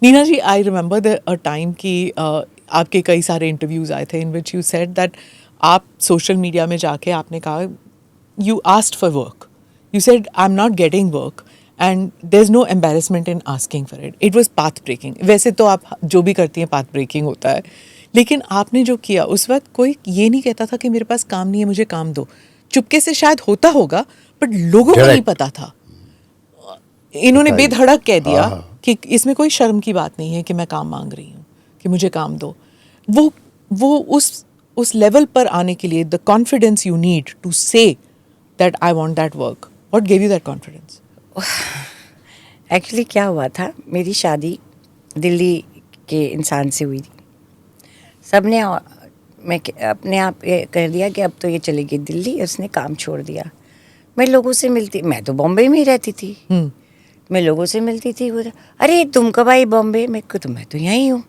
Neena ji, I remember a time कि आपके कई सारे इंटरव्यूज आए थे in which you said that आप सोशल मीडिया में जाके आपने कहा, you asked for work. You said, I'm not getting work. And there's no embarrassment in asking for it. It was path breaking. वैसे तो आप जो भी करती हैं path breaking होता है, लेकिन आपने जो किया उस वक्त कोई ये नहीं कहता था कि मेरे पास काम नहीं है, मुझे काम दो. चुपके से शायद होता होगा, बट लोगों को नहीं पता था. इन्होंने बेधड़क कह दिया कि इसमें कोई शर्म की बात नहीं है कि मैं काम मांग रही हूँ, कि मुझे काम दो. वो उस लेवल पर आने के लिए the confidence you need to say that I want that work. What gave you that confidence? Actually क्या हुआ था, मेरी शादी दिल्ली के इंसान से हुई थी. सबने मैं अपने आप ये कह दिया कि अब तो ये चलेगी दिल्ली. उसने काम छोड़ दिया. मैं लोगों से मिलती, मैं तो बॉम्बे में ही रहती थी. मैं लोगों से मिलती थी, वो अरे तुम कब आई बॉम्बे? मैं तो यहीं हूँ.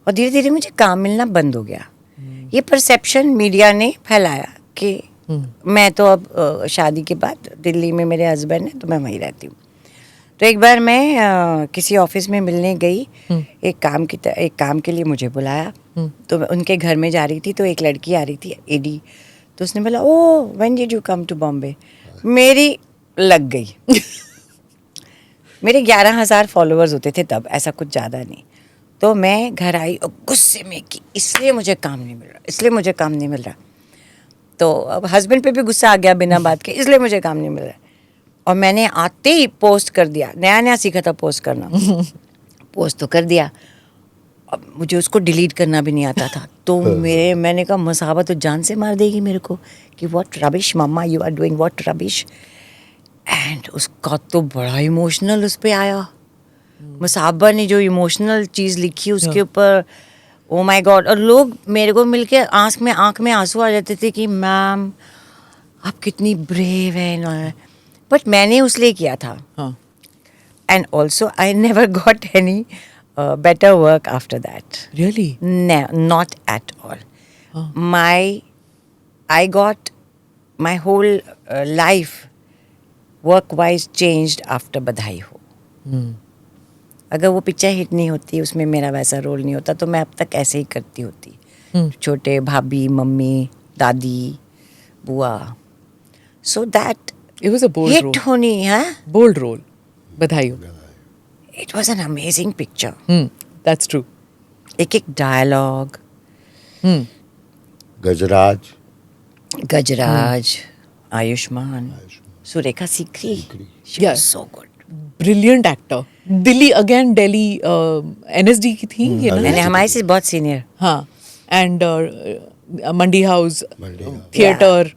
और धीरे धीरे मुझे काम मिलना बंद हो गया. ये परसेप्शन मीडिया ने फैलाया कि मैं तो अब शादी के बाद दिल्ली में मेरे हस्बैंड है तो मैं वहीं रहती हूँ. तो एक बार मैं किसी ऑफिस में मिलने गई. एक काम के लिए मुझे बुलाया. तो मैं उनके घर में जा रही थी, तो एक लड़की आ रही थी एडी. तो उसने बोला, oh when did you come to Bombay? मेरी लग गई. मेरे 11,000 फॉलोअर्स होते थे तब, ऐसा कुछ ज़्यादा नहीं. तो मैं घर आई और गुस्से में कि इसलिए मुझे काम नहीं मिल रहा. तो अब हस्बैंड पे भी गुस्सा आ गया बिना बात के, इसलिए मुझे काम नहीं मिल रहा. और मैंने आते ही पोस्ट कर दिया. नया सीखा था पोस्ट करना. पोस्ट तो कर दिया. अब मुझे उसको डिलीट करना भी नहीं आता था. तो मैंने कहा मसाबा तो जान से मार देगी मेरे को कि what rubbish mamma you are doing, what rubbish. And उसका तो बड़ा इमोशनल उस पर आया. मसाबा ने जो इमोशनल चीज़ लिखी उसके ऊपर, ओ माय गॉड. और लोग मेरे को मिलके आँख में आंसू आ जाते थे कि मैम आप कितनी ब्रेव है. बट मैंने उसलिए किया था. And also I never got any better work after that. Really? No, not at all. I got my whole life work-wise changed after बधाई हो. अगर वो पिक्चर हिट नहीं होती, उसमें मेरा वैसा रोल नहीं होता, तो मैं अब तक ऐसे ही करती होती. छोटे भाभी, मम्मी, दादी, बुआ. So that it was a bold hit role. होनी है. Bold role. बधाई हो. It was an amazing picture. That's true. एक dialogue. Gajraj, Ayushman, Surekha Sikri. She was so good. Brilliant actor. Delhi again, Delhi NSD की थी ये ना. मैंने हमारे से बहुत सीनियर. हाँ. And Mandi house, theatre,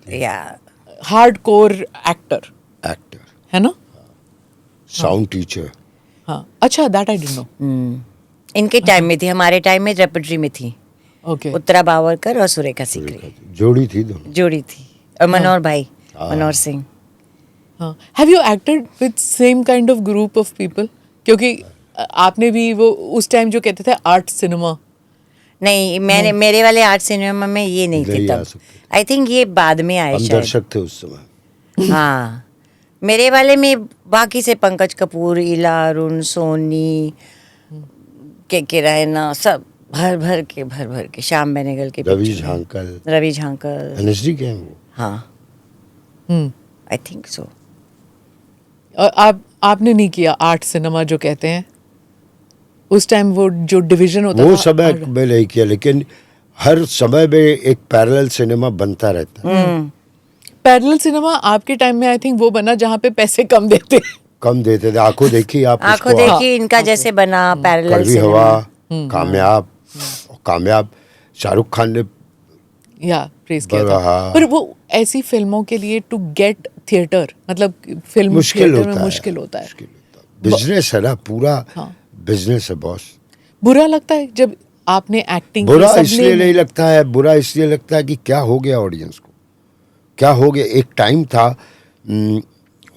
hardcore actor है ना. Sound teacher. हाँ, अच्छा, दैट आई डिडंट नो. इनके टाइम में थी, हमारे टाइम में रेपर्टरी में थी. ओके. उत्तरा बावरकर और सुरेखा सीकरी जोड़ी थी दोनों. जोड़ी थी. और मनोहर भाई, मनोहर सिंह. हाँ. Have you acted with same kind of group of people? क्योंकि आपने भी वो उस टाइम जो कहते थे आर्ट सिनेमा. नहीं, मेरे वाले आर्ट सिनेमा में ये नहीं थे तब. आई थिंक ये बाद में आए हम शायद. दर्शक थे उस समय. हाँ, मेरे वाले में बाकी से पंकज कपूर, इला अरुण, सोनी, के रैना, सब भर भर के श्याम बेनेगल के, रवि झांकल एनएसडी के हैं वो. हाँ, आई थिंक सो. आपने नहीं किया आर्ट सिनेमा जो कहते हैं उस टाइम, वो जो डिवीजन होता वो था समय में नहीं किया, लेकिन हर समय में एक पैरेलल सिनेमा बनता रहता है. पैरेलल सिनेमा आपके टाइम में आई थिंक वो बना जहाँ पे पैसे कम देते थे. आंखों देखी आप, आंखों देखी इनका जैसे बना पैरेलल कड़वी हवा, कामयाब शाहरुख खान ने प्रेस किया था. पर वो ऐसी फिल्मों के लिए टू गेट थिएटर, मतलब फिल्म मुश्किल होता है. बिजनेस है ना, पूरा बिजनेस है बॉस. बुरा लगता है जब आपने एक्टिंग की. बुरा इसलिए नहीं लगता है, बुरा इसलिए लगता है कि क्या हो गया ऑडियंस को, क्या हो गया. एक टाइम था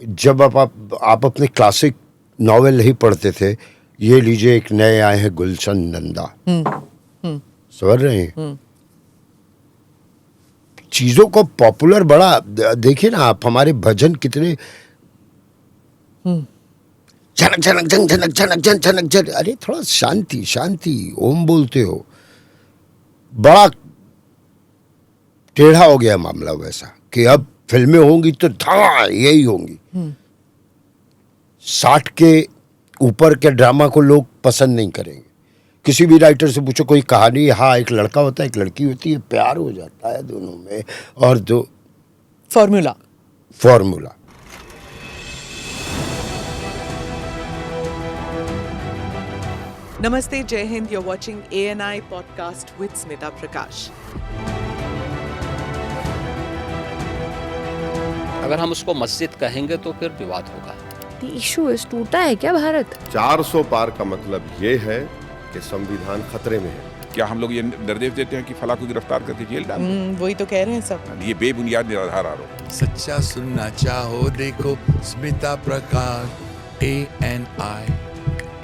जब आप अपने क्लासिक नॉवेल नहीं पढ़ते थे. ये लीजिए, एक नए आए हैं गुलशन नंदा, समझ रहे हैं. चीजों को पॉपुलर बड़ा देखिए ना आप, हमारे भजन कितने, झनक झनक झन झनक झनक झन झनक झन। अरे थोड़ा शांति शांति, ओम बोलते हो। बड़ा टेढ़ा हो गया मामला वैसा कि अब फिल्में होंगी तो धमा यही होंगी। 60 के ऊपर के ड्रामा को लोग पसंद नहीं करेंगे। किसी भी राइटर से पूछो कोई कहानी, हाँ एक लड़का होता है एक लड़की होती है, प्यार हो जाता है दोनों में, और दो formula. Namaste, Jai Hind. You're watching ANI podcast with Smita Prakash. अगर हम उसको मस्जिद कहेंगे तो फिर विवाद होगा। The issue is टूटा है क्या भारत? 400 पार का मतलब ये है कि संविधान खतरे में है। क्या हम लोग ये निर्देश देते हैं कि फला को गिरफ्तार करके जेल डाल दो? वही तो कह रहे हैं सब। ये बेबुनियाद निराधार आरोप। सच्चा सुनना चाहो देखो स्मिता प्रकाश ANI,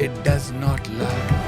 it does not lie।